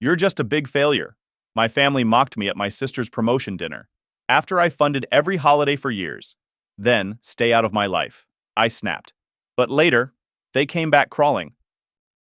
You're just a big failure. My family mocked me at my sister's promotion dinner. After I funded every holiday for years. Then, stay out of my life. I snapped. But later, they came back crawling.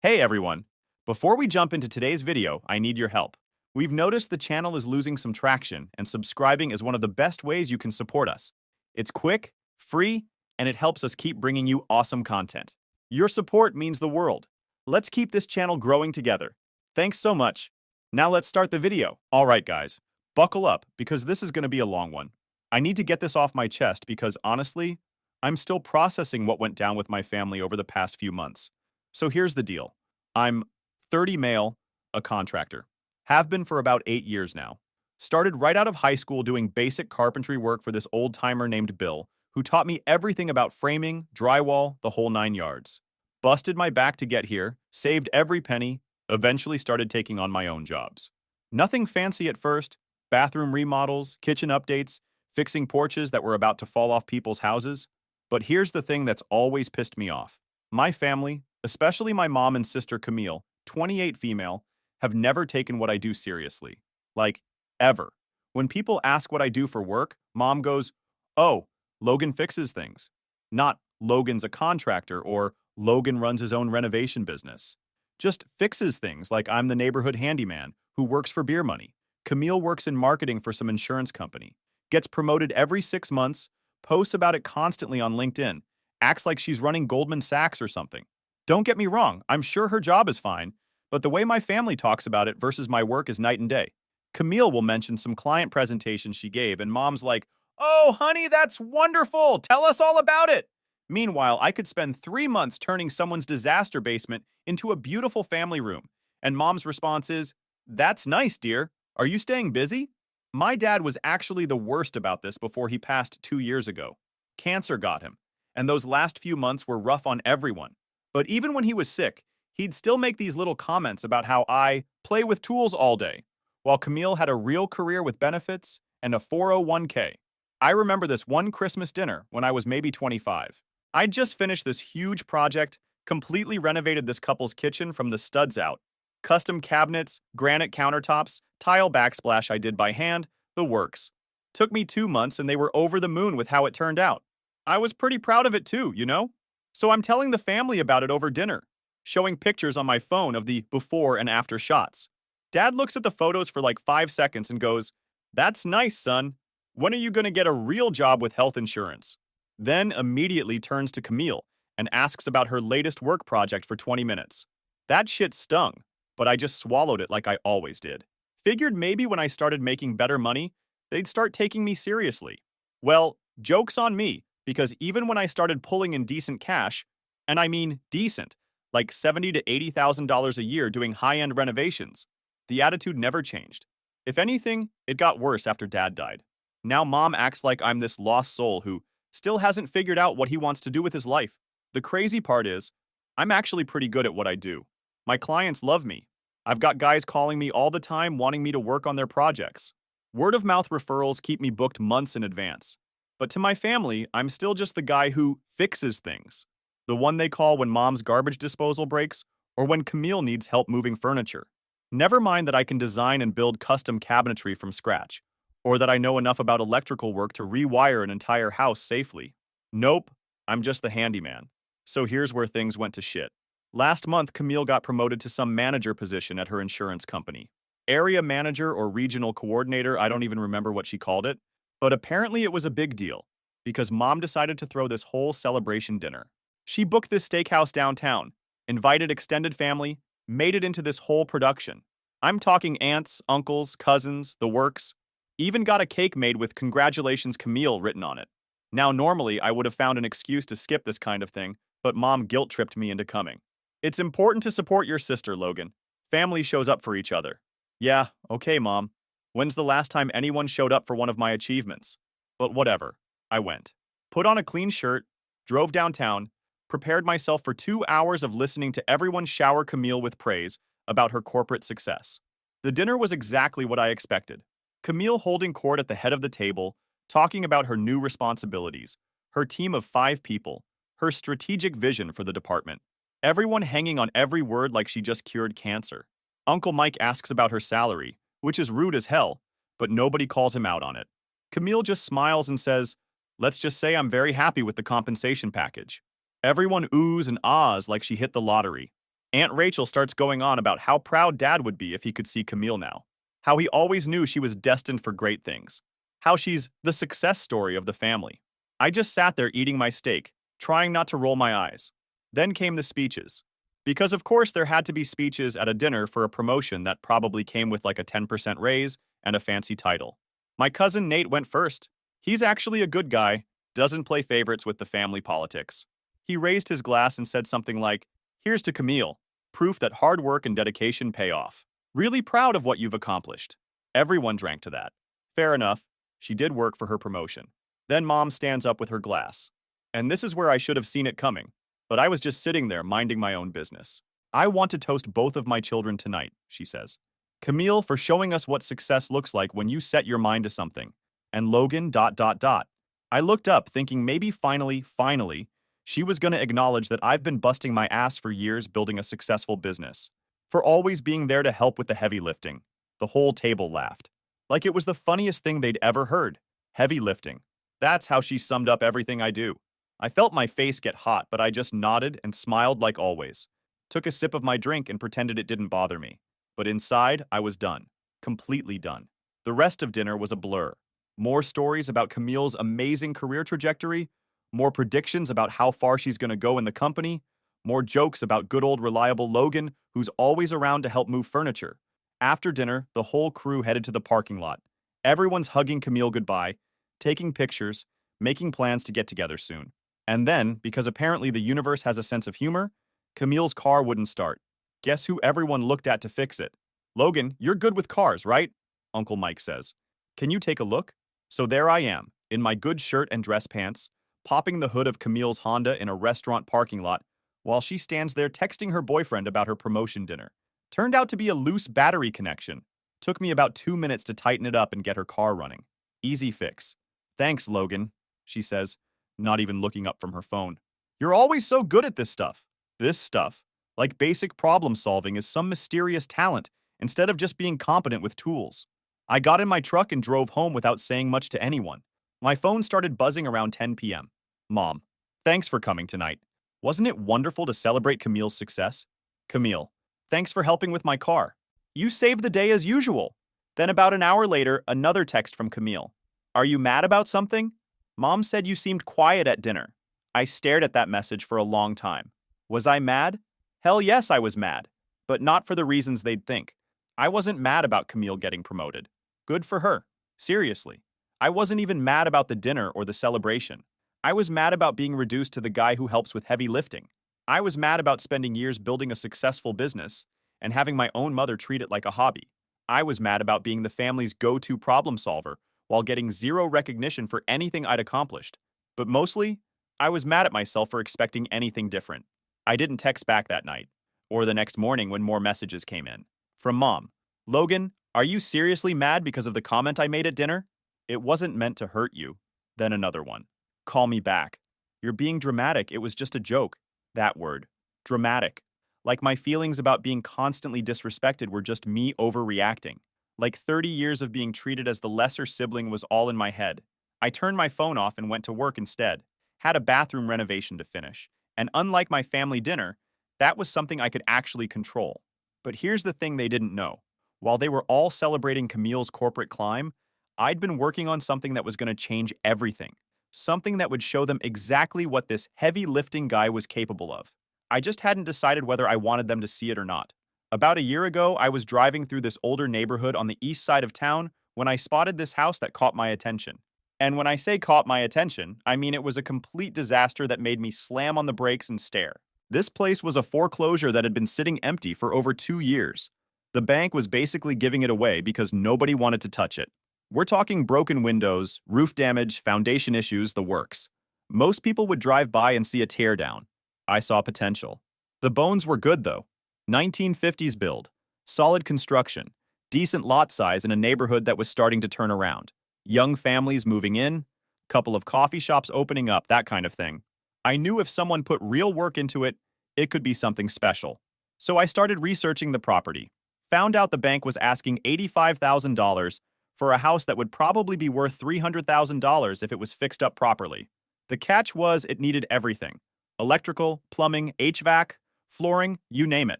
Hey everyone. Before we jump into today's video, I need your help. We've noticed the channel is losing some traction, and subscribing is one of the best ways you can support us. It's quick, free, and it helps us keep bringing you awesome content. Your support means the world. Let's keep this channel growing together. Thanks so much. Now let's start the video. All right, guys, buckle up because this is going to be a long one. I need to get this off my chest because honestly, I'm still processing what went down with my family over the past few months. So here's the deal. I'm 30 male, a contractor. Have been for about 8 years now. Started right out of high school doing basic carpentry work for this old-timer named Bill, who taught me everything about framing, drywall, the whole 9 yards. Busted my back to get here, saved every penny, eventually started taking on my own jobs. Nothing fancy at first, bathroom remodels, kitchen updates, fixing porches that were about to fall off people's houses. But here's the thing that's always pissed me off. My family, especially my mom and sister Camille, 28 female, have never taken what I do seriously. Like, ever. When people ask what I do for work, mom goes, "Oh, Logan fixes things." Not Logan's a contractor or Logan runs his own renovation business. Just fixes things like I'm the neighborhood handyman who works for beer money. Camille works in marketing for some insurance company. Gets promoted every 6 months, posts about it constantly on LinkedIn, acts like she's running Goldman Sachs or something. Don't get me wrong, I'm sure her job is fine, but the way my family talks about it versus my work is night and day. Camille will mention some client presentation she gave, and mom's like, "Oh, honey, that's wonderful. Tell us all about it." Meanwhile, I could spend 3 months turning someone's disaster basement into a beautiful family room. And mom's response is, "That's nice, dear. Are you staying busy?" My dad was actually the worst about this before he passed 2 years ago. Cancer got him, and those last few months were rough on everyone. But even when he was sick, he'd still make these little comments about how I play with tools all day, while Camille had a real career with benefits and a 401k. I remember this one Christmas dinner when I was maybe 25. I'd just finished this huge project, completely renovated this couple's kitchen from the studs out. Custom cabinets, granite countertops, tile backsplash I did by hand, the works. Took me 2 months and they were over the moon with how it turned out. I was pretty proud of it too, you know? So I'm telling the family about it over dinner, showing pictures on my phone of the before and after shots. Dad looks at the photos for like 5 seconds and goes, "That's nice, son. When are you going to get a real job with health insurance?" Then immediately turns to Camille and asks about her latest work project for 20 minutes. That shit stung, but I just swallowed it like I always did. Figured maybe when I started making better money, they'd start taking me seriously. Well, joke's on me, because even when I started pulling in decent cash, and I mean decent, like $70,000 to $80,000 a year doing high-end renovations, the attitude never changed. If anything, it got worse after Dad died. Now mom acts like I'm this lost soul who still hasn't figured out what he wants to do with his life. The crazy part is, I'm actually pretty good at what I do. My clients love me. I've got guys calling me all the time wanting me to work on their projects. Word of mouth referrals keep me booked months in advance. But to my family, I'm still just the guy who fixes things. The one they call when mom's garbage disposal breaks or when Camille needs help moving furniture. Never mind that I can design and build custom cabinetry from scratch, or that I know enough about electrical work to rewire an entire house safely. Nope, I'm just the handyman. So here's where things went to shit. Last month, Camille got promoted to some manager position at her insurance company. Area manager or regional coordinator, I don't even remember what she called it, but apparently it was a big deal, because mom decided to throw this whole celebration dinner. She booked this steakhouse downtown, invited extended family, made it into this whole production. I'm talking aunts, uncles, cousins, the works. Even got a cake made with "Congratulations Camille" written on it. Now normally I would have found an excuse to skip this kind of thing, but mom guilt-tripped me into coming. It's important to support your sister, Logan. Family shows up for each other. Yeah, okay, mom. When's the last time anyone showed up for one of my achievements? But whatever. I went. Put on a clean shirt, drove downtown, prepared myself for 2 hours of listening to everyone shower Camille with praise about her corporate success. The dinner was exactly what I expected. Camille holding court at the head of the table, talking about her new responsibilities, her team of 5 people, her strategic vision for the department. Everyone hanging on every word like she just cured cancer. Uncle Mike asks about her salary, which is rude as hell, but nobody calls him out on it. Camille just smiles and says, "Let's just say I'm very happy with the compensation package." Everyone oohs and ahs like she hit the lottery. Aunt Rachel starts going on about how proud Dad would be if he could see Camille now. How he always knew she was destined for great things. How she's the success story of the family. I just sat there eating my steak, trying not to roll my eyes. Then came the speeches. Because of course there had to be speeches at a dinner for a promotion that probably came with like a 10% raise and a fancy title. My cousin Nate went first. He's actually a good guy, doesn't play favorites with the family politics. He raised his glass and said something like, "Here's to Camille, proof that hard work and dedication pay off. Really proud of what you've accomplished." Everyone drank to that. Fair enough, she did work for her promotion. Then Mom stands up with her glass. And this is where I should have seen it coming. But I was just sitting there minding my own business. "I want to toast both of my children tonight," she says. "Camille for showing us what success looks like when you set your mind to something. And Logan ... I looked up thinking maybe finally, she was going to acknowledge that I've been busting my ass for years building a successful business. For always being there to help with the heavy lifting. The whole table laughed. Like it was the funniest thing they'd ever heard. Heavy lifting. That's how she summed up everything I do. I felt my face get hot, but I just nodded and smiled like always. Took a sip of my drink and pretended it didn't bother me. But inside, I was done. Completely done. The rest of dinner was a blur. More stories about Camille's amazing career trajectory, more predictions about how far she's going to go in the company, more jokes about good old reliable Logan, who's always around to help move furniture. After dinner, the whole crew headed to the parking lot. Everyone's hugging Camille goodbye, taking pictures, making plans to get together soon. And then, because apparently the universe has a sense of humor, Camille's car wouldn't start. Guess who everyone looked at to fix it? "Logan, you're good with cars, right?" Uncle Mike says. "Can you take a look?" So there I am, in my good shirt and dress pants, popping the hood of Camille's Honda in a restaurant parking lot, while she stands there texting her boyfriend about her promotion dinner. Turned out to be a loose battery connection. Took me about 2 minutes to tighten it up and get her car running. Easy fix. "Thanks, Logan," she says, not even looking up from her phone. "You're always so good at this stuff." This stuff, like basic problem solving, is some mysterious talent instead of just being competent with tools. I got in my truck and drove home without saying much to anyone. My phone started buzzing around 10 p.m. "Mom, thanks for coming tonight. Wasn't it wonderful to celebrate Camille's success?" "Camille, thanks for helping with my car. You saved the day as usual." Then about an hour later, another text from Camille. "Are you mad about something? Mom said you seemed quiet at dinner." I stared at that message for a long time. Was I mad? Hell yes, I was mad. But not for the reasons they'd think. I wasn't mad about Camille getting promoted. Good for her. Seriously. I wasn't even mad about the dinner or the celebration. I was mad about being reduced to the guy who helps with heavy lifting. I was mad about spending years building a successful business and having my own mother treat it like a hobby. I was mad about being the family's go-to problem solver while getting zero recognition for anything I'd accomplished. But mostly, I was mad at myself for expecting anything different. I didn't text back that night, or the next morning when more messages came in. From Mom. "Logan, are you seriously mad because of the comment I made at dinner? It wasn't meant to hurt you." Then another one. "Call me back. You're being dramatic. It was just a joke." That word. Dramatic. Like my feelings about being constantly disrespected were just me overreacting. Like 30 years of being treated as the lesser sibling was all in my head. I turned my phone off and went to work instead. Had a bathroom renovation to finish. And unlike my family dinner, that was something I could actually control. But here's the thing they didn't know. While they were all celebrating Camille's corporate climb, I'd been working on something that was going to change everything. Something that would show them exactly what this heavy lifting guy was capable of. I just hadn't decided whether I wanted them to see it or not. About a year ago, I was driving through this older neighborhood on the east side of town when I spotted this house that caught my attention. And when I say caught my attention, I mean it was a complete disaster that made me slam on the brakes and stare. This place was a foreclosure that had been sitting empty for over 2 years. The bank was basically giving it away because nobody wanted to touch it. We're talking broken windows, roof damage, foundation issues, the works. Most people would drive by and see a teardown. I saw potential. The bones were good though. 1950s build, solid construction, decent lot size in a neighborhood that was starting to turn around. Young families moving in, couple of coffee shops opening up, that kind of thing. I knew if someone put real work into it, it could be something special. So I started researching the property. Found out the bank was asking $85,000 for a house that would probably be worth $300,000 if it was fixed up properly. The catch was it needed everything: electrical, plumbing, HVAC, flooring, you name it.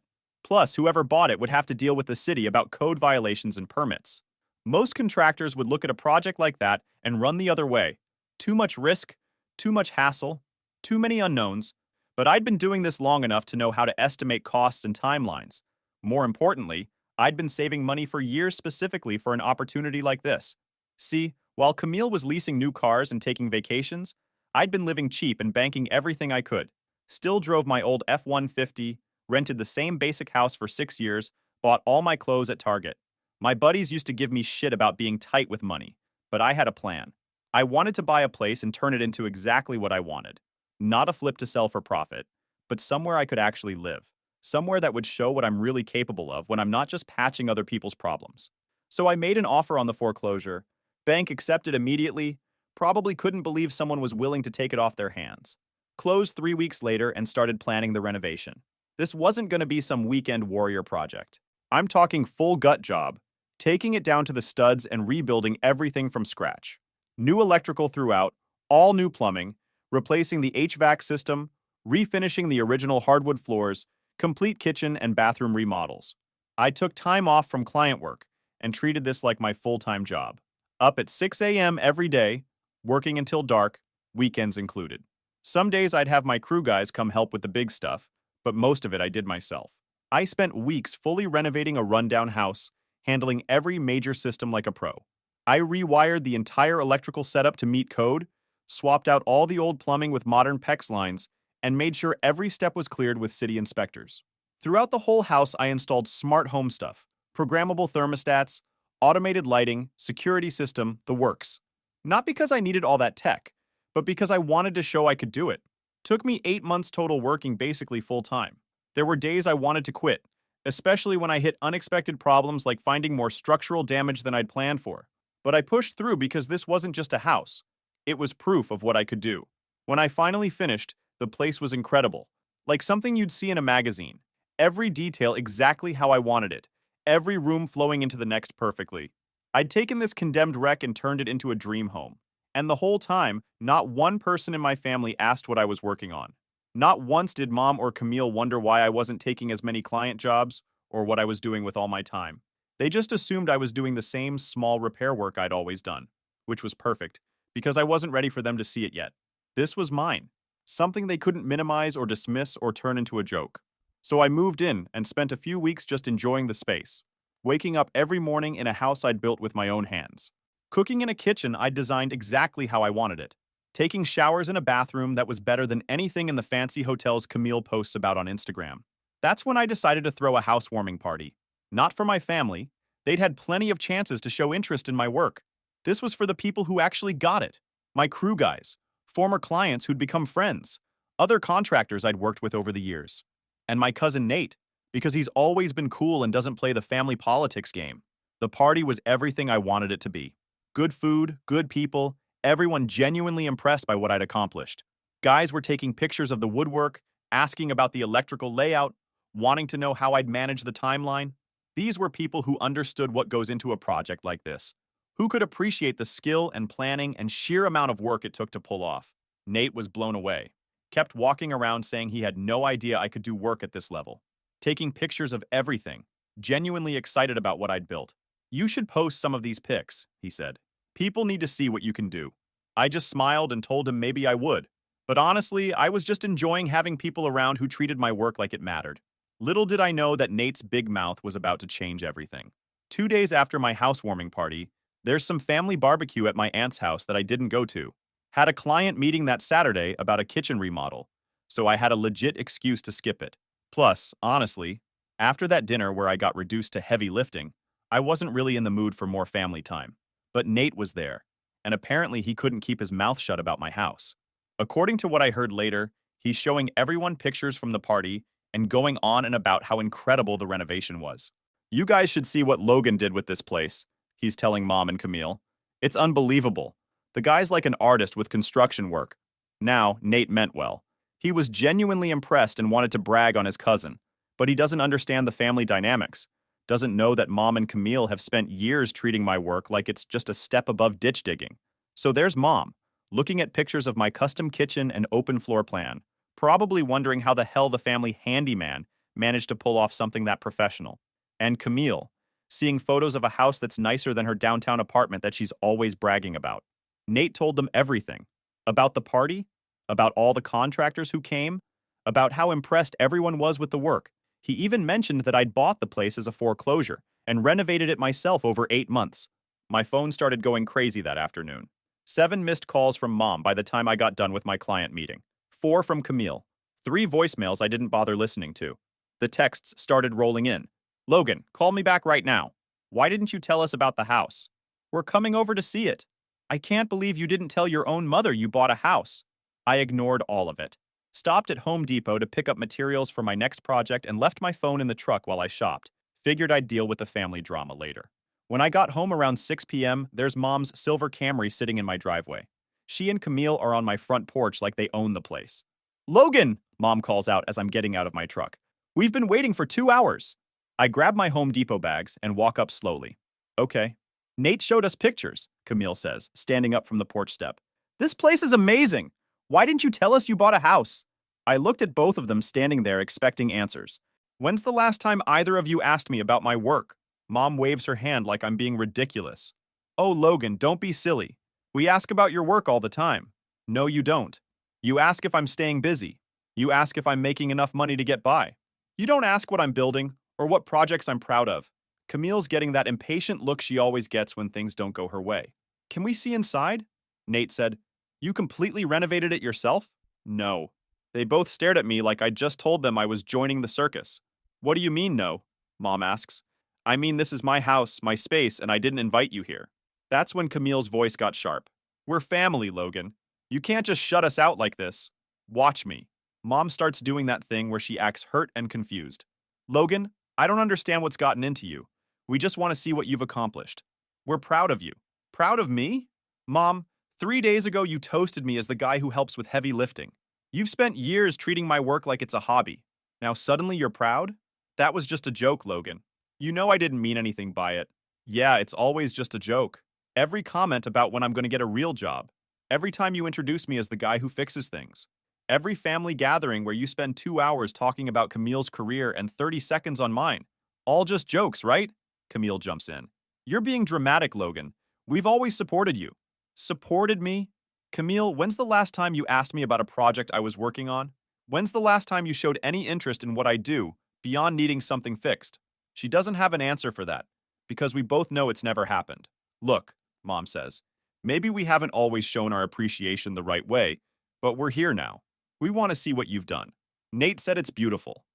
Plus, whoever bought it would have to deal with the city about code violations and permits. Most contractors would look at a project like that and run the other way. Too much risk, too much hassle, too many unknowns. But I'd been doing this long enough to know how to estimate costs and timelines. More importantly, I'd been saving money for years specifically for an opportunity like this. See, while Camille was leasing new cars and taking vacations, I'd been living cheap and banking everything I could. Still drove my old F-150, rented the same basic house for 6 years, bought all my clothes at Target. My buddies used to give me shit about being tight with money, but I had a plan. I wanted to buy a place and turn it into exactly what I wanted. Not a flip to sell for profit, but somewhere I could actually live. Somewhere that would show what I'm really capable of when I'm not just patching other people's problems. So I made an offer on the foreclosure. Bank accepted immediately, probably couldn't believe someone was willing to take it off their hands. Closed 3 weeks later and started planning the renovation. This wasn't going to be some weekend warrior project. I'm talking full gut job, taking it down to the studs and rebuilding everything from scratch. New electrical throughout, all new plumbing, replacing the HVAC system, refinishing the original hardwood floors, complete kitchen and bathroom remodels. I took time off from client work and treated this like my full-time job. Up at 6 a.m. every day, working until dark, weekends included. Some days I'd have my crew guys come help with the big stuff, but most of it I did myself. I spent weeks fully renovating a rundown house, handling every major system like a pro. I rewired the entire electrical setup to meet code, swapped out all the old plumbing with modern PEX lines, and made sure every step was cleared with city inspectors. Throughout the whole house, I installed smart home stuff, programmable thermostats, automated lighting, security system, the works. Not because I needed all that tech, but because I wanted to show I could do it. Took me 8 months total working basically full time. There were days I wanted to quit, especially when I hit unexpected problems like finding more structural damage than I'd planned for. But I pushed through because this wasn't just a house. It was proof of what I could do. When I finally finished, the place was incredible. Like something you'd see in a magazine. Every detail exactly how I wanted it. Every room flowing into the next perfectly. I'd taken this condemned wreck and turned it into a dream home. And the whole time, not one person in my family asked what I was working on. Not once did Mom or Camille wonder why I wasn't taking as many client jobs or what I was doing with all my time. They just assumed I was doing the same small repair work I'd always done, which was perfect, because I wasn't ready for them to see it yet. This was mine, something they couldn't minimize or dismiss or turn into a joke. So I moved in and spent a few weeks just enjoying the space, waking up every morning in a house I'd built with my own hands. Cooking in a kitchen I'd designed exactly how I wanted it. Taking showers in a bathroom that was better than anything in the fancy hotels Camille posts about on Instagram. That's when I decided to throw a housewarming party. Not for my family. They'd had plenty of chances to show interest in my work. This was for the people who actually got it. My crew guys, former clients who'd become friends, other contractors I'd worked with over the years. And my cousin Nate, because he's always been cool and doesn't play the family politics game. The party was everything I wanted it to be. Good food, good people, everyone genuinely impressed by what I'd accomplished. Guys were taking pictures of the woodwork, asking about the electrical layout, wanting to know how I'd manage the timeline. These were people who understood what goes into a project like this, who could appreciate the skill and planning and sheer amount of work it took to pull off. Nate was blown away, kept walking around saying he had no idea I could do work at this level, taking pictures of everything, genuinely excited about what I'd built. "You should post some of these pics," he said. "People need to see what you can do." I just smiled and told him maybe I would. But honestly, I was just enjoying having people around who treated my work like it mattered. Little did I know that Nate's big mouth was about to change everything. 2 days after my housewarming party, there's some family barbecue at my aunt's house that I didn't go to. Had a client meeting that Saturday about a kitchen remodel, so I had a legit excuse to skip it. Plus, honestly, after that dinner where I got reduced to heavy lifting, I wasn't really in the mood for more family time. But Nate was there, and apparently he couldn't keep his mouth shut about my house. According to what I heard later, he's showing everyone pictures from the party and going on and about how incredible the renovation was. "You guys should see what Logan did with this place," he's telling Mom and Camille. "It's unbelievable. The guy's like an artist with construction work." Now, Nate meant well. He was genuinely impressed and wanted to brag on his cousin, but he doesn't understand the family dynamics. Doesn't know that Mom and Camille have spent years treating my work like it's just a step above ditch digging. So there's Mom, looking at pictures of my custom kitchen and open floor plan, probably wondering how the hell the family handyman managed to pull off something that professional. And Camille, seeing photos of a house that's nicer than her downtown apartment that she's always bragging about. Nate told them everything. About the party, about all the contractors who came, about how impressed everyone was with the work. He even mentioned that I'd bought the place as a foreclosure and renovated it myself over 8 months. My phone started going crazy that afternoon. 7 missed calls from Mom by the time I got done with my client meeting. 4 from Camille. 3 voicemails I didn't bother listening to. The texts started rolling in. Logan, call me back right now. Why didn't you tell us about the house? We're coming over to see it. I can't believe you didn't tell your own mother you bought a house. I ignored all of it. Stopped at Home Depot to pick up materials for my next project and left my phone in the truck while I shopped. Figured I'd deal with the family drama later. When I got home around 6 p.m., there's Mom's silver Camry sitting in my driveway. She and Camille are on my front porch like they own the place. Logan, Mom calls out as I'm getting out of my truck. We've been waiting for 2 hours. I grab my Home Depot bags and walk up slowly. Okay. Nate showed us pictures, Camille says, standing up from the porch step. This place is amazing. Why didn't you tell us you bought a house? I looked at both of them standing there expecting answers. When's the last time either of you asked me about my work? Mom waves her hand like I'm being ridiculous. Oh, Logan, don't be silly. We ask about your work all the time. No, you don't. You ask if I'm staying busy. You ask if I'm making enough money to get by. You don't ask what I'm building or what projects I'm proud of. Camille's getting that impatient look she always gets when things don't go her way. Can we see inside? Nate said. You completely renovated it yourself? No. They both stared at me like I'd just told them I was joining the circus. What do you mean, no? Mom asks. I mean, this is my house, my space, and I didn't invite you here. That's when Camille's voice got sharp. We're family, Logan. You can't just shut us out like this. Watch me. Mom starts doing that thing where she acts hurt and confused. Logan, I don't understand what's gotten into you. We just want to see what you've accomplished. We're proud of you. Proud of me? Mom, 3 days ago you toasted me as the guy who helps with heavy lifting. You've spent years treating my work like it's a hobby. Now suddenly you're proud? That was just a joke, Logan. You know I didn't mean anything by it. Yeah, it's always just a joke. Every comment about when I'm going to get a real job. Every time you introduce me as the guy who fixes things. Every family gathering where you spend 2 hours talking about Camille's career and 30 seconds on mine. All just jokes, right? Camille jumps in. You're being dramatic, Logan. We've always supported you. Supported me? Camille, when's the last time you asked me about a project I was working on? When's the last time you showed any interest in what I do, beyond needing something fixed? She doesn't have an answer for that, because we both know it's never happened. Look, Mom says, maybe we haven't always shown our appreciation the right way, but we're here now. We want to see what you've done. Nate said it's beautiful.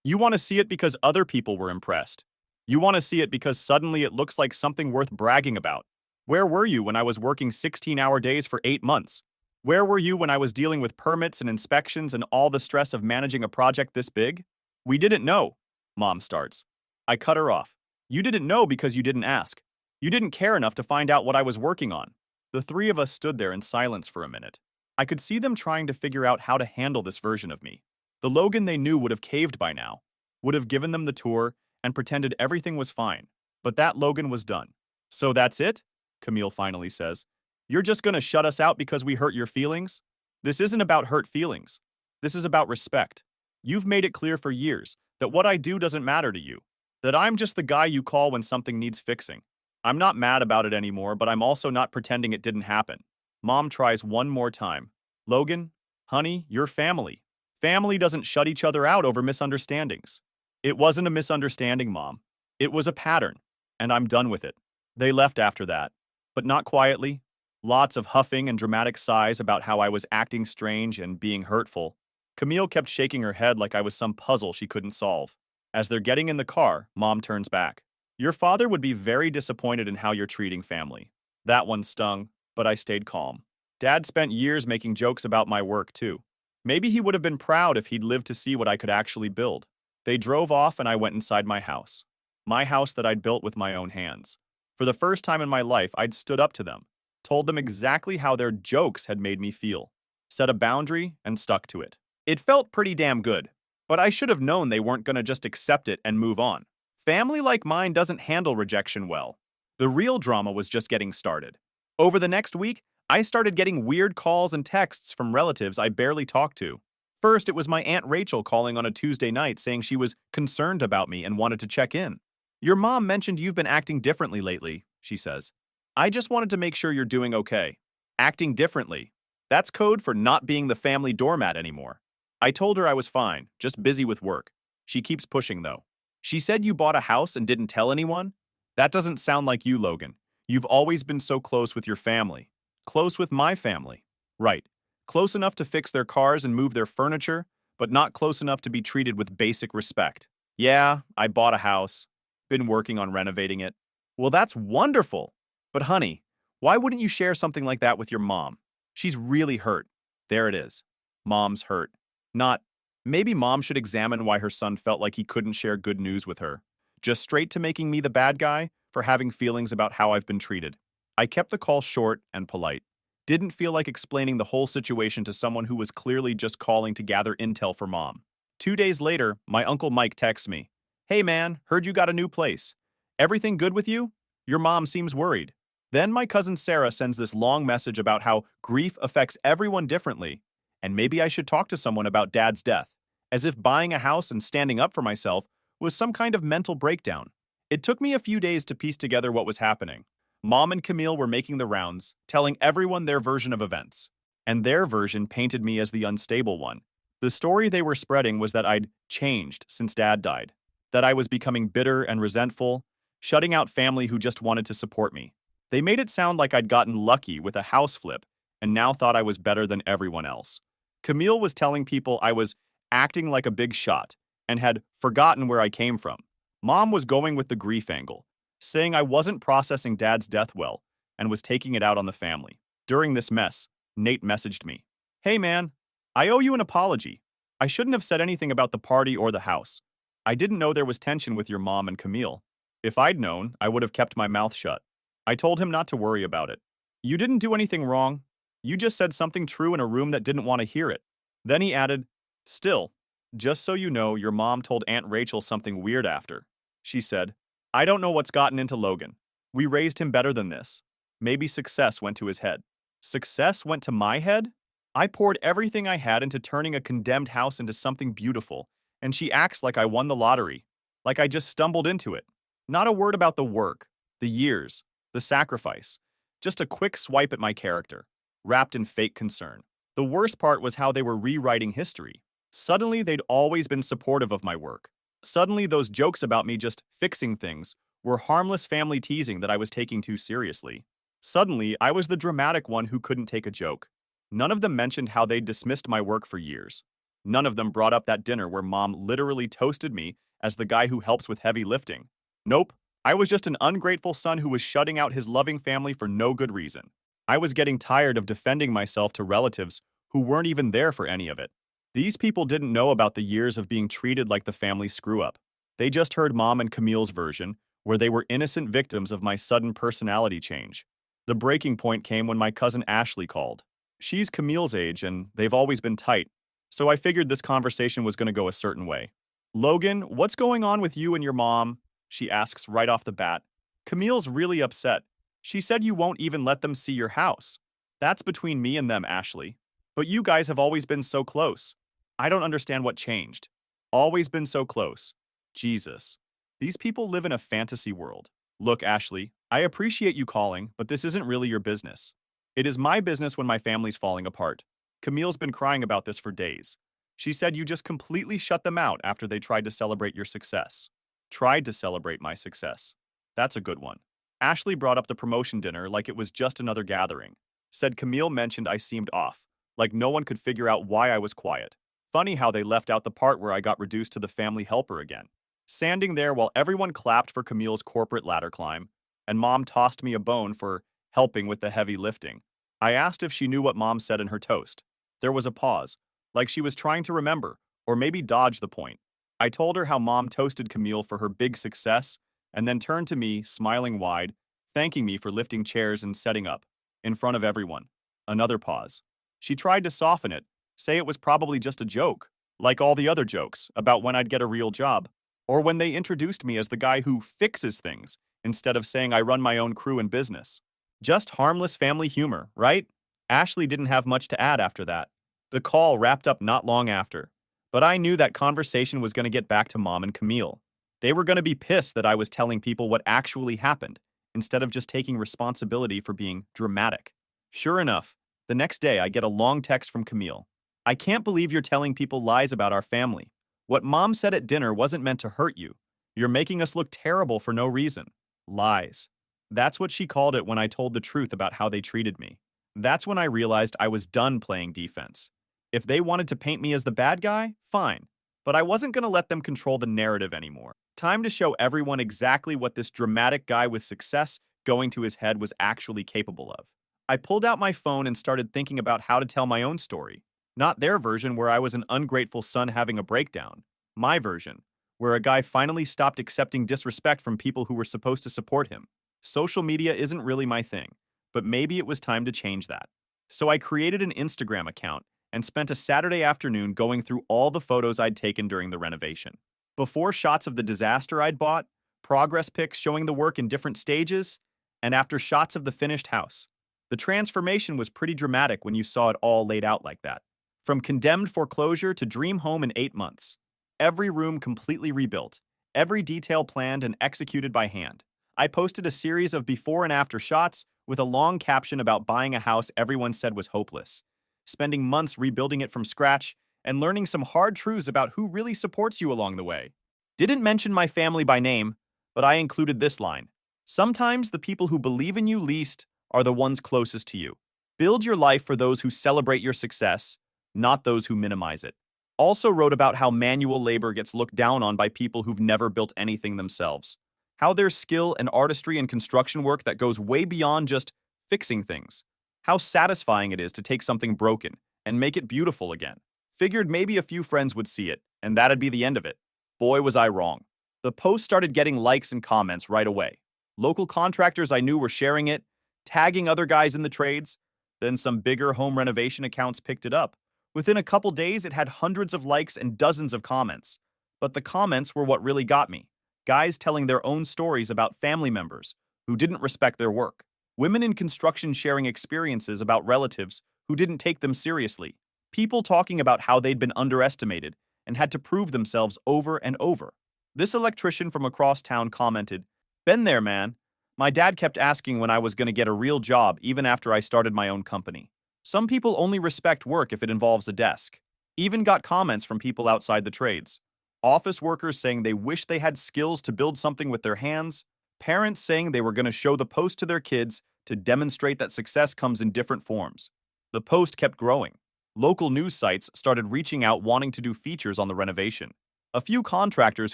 You want to see it because other people were impressed. You want to see it because suddenly it looks like something worth bragging about. Where were you when I was working 16-hour days for 8 months? Where were you when I was dealing with permits and inspections and all the stress of managing a project this big? We didn't know, Mom starts. I cut her off. You didn't know because you didn't ask. You didn't care enough to find out what I was working on. The 3 of us stood there in silence for a minute. I could see them trying to figure out how to handle this version of me. The Logan they knew would have caved by now, would have given them the tour, and pretended everything was fine. But that Logan was done. So that's it? Camille finally says. You're just gonna shut us out because we hurt your feelings? This isn't about hurt feelings. This is about respect. You've made it clear for years that what I do doesn't matter to you. That I'm just the guy you call when something needs fixing. I'm not mad about it anymore, but I'm also not pretending it didn't happen. Mom tries one more time. Logan, honey, you're family. Family doesn't shut each other out over misunderstandings. It wasn't a misunderstanding, Mom. It was a pattern, and I'm done with it. They left after that, but not quietly. Lots of huffing and dramatic sighs about how I was acting strange and being hurtful. Camille kept shaking her head like I was some puzzle she couldn't solve. As they're getting in the car, Mom turns back. Your father would be very disappointed in how you're treating family. That one stung, but I stayed calm. Dad spent years making jokes about my work, too. Maybe he would have been proud if he'd lived to see what I could actually build. They drove off and I went inside my house. My house that I'd built with my own hands. For the first time in my life, I'd stood up to them, told them exactly how their jokes had made me feel, set a boundary and stuck to it. It felt pretty damn good, but I should have known they weren't gonna just accept it and move on. Family like mine doesn't handle rejection well. The real drama was just getting started. Over the next week, I started getting weird calls and texts from relatives I barely talked to. First, it was my Aunt Rachel calling on a Tuesday night saying she was concerned about me and wanted to check in. Your mom mentioned you've been acting differently lately, she says. I just wanted to make sure you're doing okay. Acting differently. That's code for not being the family doormat anymore. I told her I was fine, just busy with work. She keeps pushing, though. She said you bought a house and didn't tell anyone? That doesn't sound like you, Logan. You've always been so close with your family. Close with my family. Right. Close enough to fix their cars and move their furniture, but not close enough to be treated with basic respect. Yeah, I bought a house. Been working on renovating it. Well, that's wonderful. But honey, why wouldn't you share something like that with your mom? She's really hurt. There it is. Mom's hurt. Not, maybe mom should examine why her son felt like he couldn't share good news with her. Just straight to making me the bad guy for having feelings about how I've been treated. I kept the call short and polite. Didn't feel like explaining the whole situation to someone who was clearly just calling to gather intel for mom. 2 days later, my Uncle Mike texts me. Hey man, heard you got a new place. Everything good with you? Your mom seems worried. Then my cousin Sarah sends this long message about how grief affects everyone differently, and maybe I should talk to someone about Dad's death, as if buying a house and standing up for myself was some kind of mental breakdown. It took me a few days to piece together what was happening. Mom and Camille were making the rounds, telling everyone their version of events, and their version painted me as the unstable one. The story they were spreading was that I'd changed since Dad died, that I was becoming bitter and resentful, shutting out family who just wanted to support me. They made it sound like I'd gotten lucky with a house flip and now thought I was better than everyone else. Camille was telling people I was acting like a big shot and had forgotten where I came from. Mom was going with the grief angle, saying I wasn't processing Dad's death well and was taking it out on the family. During this mess, Nate messaged me. Hey man, I owe you an apology. I shouldn't have said anything about the party or the house. I didn't know there was tension with your mom and Camille. If I'd known, I would have kept my mouth shut. I told him not to worry about it. You didn't do anything wrong. You just said something true in a room that didn't want to hear it. Then he added, still, just so you know, your mom told Aunt Rachel something weird after. She said, I don't know what's gotten into Logan. We raised him better than this. Maybe success went to his head. Success went to my head? I poured everything I had into turning a condemned house into something beautiful, and she acts like I won the lottery, like I just stumbled into it. Not a word about the work, the years, the sacrifice. Just a quick swipe at my character, wrapped in fake concern. The worst part was how they were rewriting history. Suddenly, they'd always been supportive of my work. Suddenly, those jokes about me just fixing things were harmless family teasing that I was taking too seriously. Suddenly, I was the dramatic one who couldn't take a joke. None of them mentioned how they'd dismissed my work for years. None of them brought up that dinner where Mom literally toasted me as the guy who helps with heavy lifting. Nope, I was just an ungrateful son who was shutting out his loving family for no good reason. I was getting tired of defending myself to relatives who weren't even there for any of it. These people didn't know about the years of being treated like the family screw-up. They just heard Mom and Camille's version, where they were innocent victims of my sudden personality change. The breaking point came when my cousin Ashley called. She's Camille's age, and they've always been tight, so I figured this conversation was going to go a certain way. Logan, what's going on with you and your mom? She asks right off the bat. Camille's really upset. She said you won't even let them see your house. That's between me and them, Ashley. But you guys have always been so close. I don't understand what changed. Always been so close. Jesus. These people live in a fantasy world. Look, Ashley, I appreciate you calling, but this isn't really your business. It is my business when my family's falling apart. Camille's been crying about this for days. She said you just completely shut them out after they tried to celebrate your success. Tried to celebrate my success. That's a good one. Ashley brought up the promotion dinner like it was just another gathering. Said Camille mentioned I seemed off, like no one could figure out why I was quiet. Funny how they left out the part where I got reduced to the family helper again. Standing there while everyone clapped for Camille's corporate ladder climb, and Mom tossed me a bone for helping with the heavy lifting. I asked if she knew what Mom said in her toast. There was a pause, like she was trying to remember, or maybe dodge the point. I told her how Mom toasted Camille for her big success, and then turned to me, smiling wide, thanking me for lifting chairs and setting up, in front of everyone. Another pause. She tried to soften it, say it was probably just a joke, like all the other jokes about when I'd get a real job. Or when they introduced me as the guy who fixes things instead of saying I run my own crew and business. Just harmless family humor, right? Ashley didn't have much to add after that. The call wrapped up not long after. But I knew that conversation was going to get back to Mom and Camille. They were going to be pissed that I was telling people what actually happened, instead of just taking responsibility for being dramatic. Sure enough, the next day I get a long text from Camille. I can't believe you're telling people lies about our family. What Mom said at dinner wasn't meant to hurt you. You're making us look terrible for no reason. Lies. That's what she called it when I told the truth about how they treated me. That's when I realized I was done playing defense. If they wanted to paint me as the bad guy, fine. But I wasn't going to let them control the narrative anymore. Time to show everyone exactly what this dramatic guy with success going to his head was actually capable of. I pulled out my phone and started thinking about how to tell my own story. Not their version where I was an ungrateful son having a breakdown. My version, where a guy finally stopped accepting disrespect from people who were supposed to support him. Social media isn't really my thing, but maybe it was time to change that. So I created an Instagram account and spent a Saturday afternoon going through all the photos I'd taken during the renovation. Before shots of the disaster I'd bought, progress pics showing the work in different stages, and after shots of the finished house. The transformation was pretty dramatic when you saw it all laid out like that. From condemned foreclosure to dream home in 8 months. Every room completely rebuilt, every detail planned and executed by hand. I posted a series of before and after shots with a long caption about buying a house everyone said was hopeless, spending months rebuilding it from scratch, and learning some hard truths about who really supports you along the way. Didn't mention my family by name, but I included this line. Sometimes the people who believe in you least are the ones closest to you. Build your life for those who celebrate your success, not those who minimize it. Also wrote about how manual labor gets looked down on by people who've never built anything themselves. How there's skill and artistry in construction work that goes way beyond just fixing things. How satisfying it is to take something broken and make it beautiful again. Figured maybe a few friends would see it, and that'd be the end of it. Boy, was I wrong. The post started getting likes and comments right away. Local contractors I knew were sharing it, tagging other guys in the trades. Then some bigger home renovation accounts picked it up. Within a couple days, it had hundreds of likes and dozens of comments. But the comments were what really got me. Guys telling their own stories about family members who didn't respect their work. Women in construction sharing experiences about relatives who didn't take them seriously. People talking about how they'd been underestimated and had to prove themselves over and over. This electrician from across town commented, "Been there, man. My dad kept asking when I was going to get a real job even after I started my own company. Some people only respect work if it involves a desk." Even got comments from people outside the trades. Office workers saying they wish they had skills to build something with their hands. Parents saying they were going to show the post to their kids to demonstrate that success comes in different forms. The post kept growing. Local news sites started reaching out wanting to do features on the renovation. A few contractors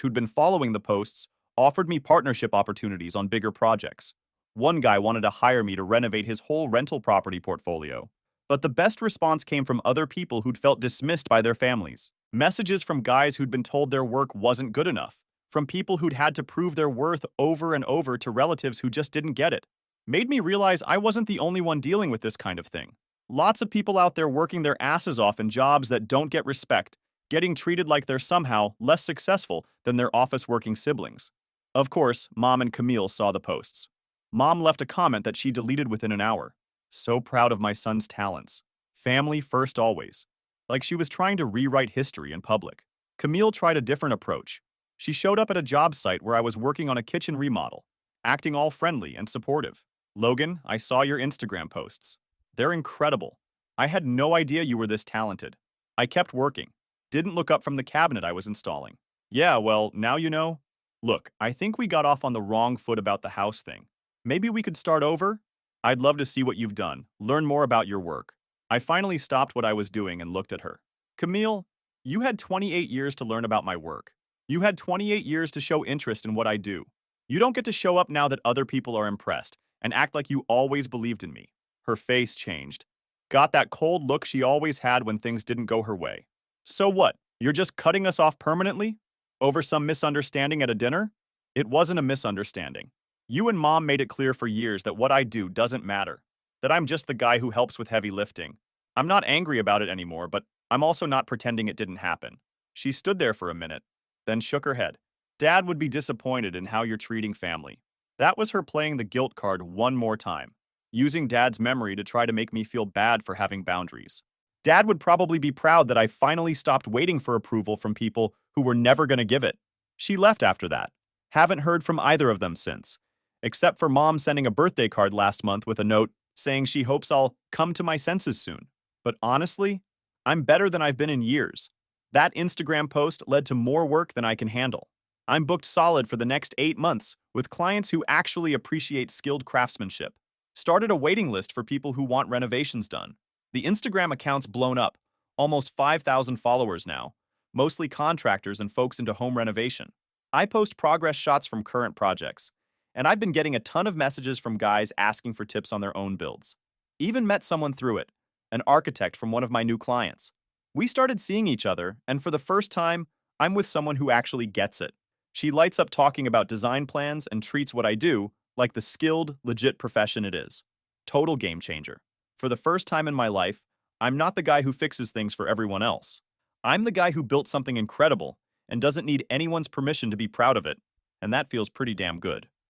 who'd been following the posts offered me partnership opportunities on bigger projects. One guy wanted to hire me to renovate his whole rental property portfolio. But the best response came from other people who'd felt dismissed by their families. Messages from guys who'd been told their work wasn't good enough. From people who'd had to prove their worth over and over to relatives who just didn't get it. Made me realize I wasn't the only one dealing with this kind of thing. Lots of people out there working their asses off in jobs that don't get respect, getting treated like they're somehow less successful than their office-working siblings. Of course, Mom and Camille saw the posts. Mom left a comment that she deleted within an hour. So proud of my son's talents. Family first always. Like she was trying to rewrite history in public. Camille tried a different approach. She showed up at a job site where I was working on a kitchen remodel, acting all friendly and supportive. "Logan, I saw your Instagram posts. They're incredible. I had no idea you were this talented. I kept working. Didn't look up from the cabinet I was installing. Yeah, well, now you know. Look, I think we got off on the wrong foot about the house thing. Maybe we could start over? I'd love to see what you've done, learn more about your work." I finally stopped what I was doing and looked at her. "Camille, you had 28 years to learn about my work. You had 28 years to show interest in what I do. You don't get to show up now that other people are impressed and act like you always believed in me." Her face changed. Got that cold look she always had when things didn't go her way. "So what? You're just cutting us off permanently? Over some misunderstanding at a dinner?" It wasn't a misunderstanding. You and Mom made it clear for years that what I do doesn't matter. That I'm just the guy who helps with heavy lifting. I'm not angry about it anymore, but I'm also not pretending it didn't happen. She stood there for a minute, then shook her head. Dad would be disappointed in how you're treating family. That was her playing the guilt card one more time, using Dad's memory to try to make me feel bad for having boundaries. Dad would probably be proud that I finally stopped waiting for approval from people who were never going to give it. She left after that. Haven't heard from either of them since, except for Mom sending a birthday card last month with a note saying she hopes I'll come to my senses soon. But honestly, I'm better than I've been in years. That Instagram post led to more work than I can handle. I'm booked solid for the next 8 months with clients who actually appreciate skilled craftsmanship. Started a waiting list for people who want renovations done. The Instagram account's blown up, almost 5,000 followers now, mostly contractors and folks into home renovation. I post progress shots from current projects, and I've been getting a ton of messages from guys asking for tips on their own builds. Even met someone through it, an architect from one of my new clients. We started seeing each other, and for the first time, I'm with someone who actually gets it. She lights up talking about design plans and treats what I do like the skilled, legit profession it is. Total game changer. For the first time in my life, I'm not the guy who fixes things for everyone else. I'm the guy who built something incredible and doesn't need anyone's permission to be proud of it, and that feels pretty damn good.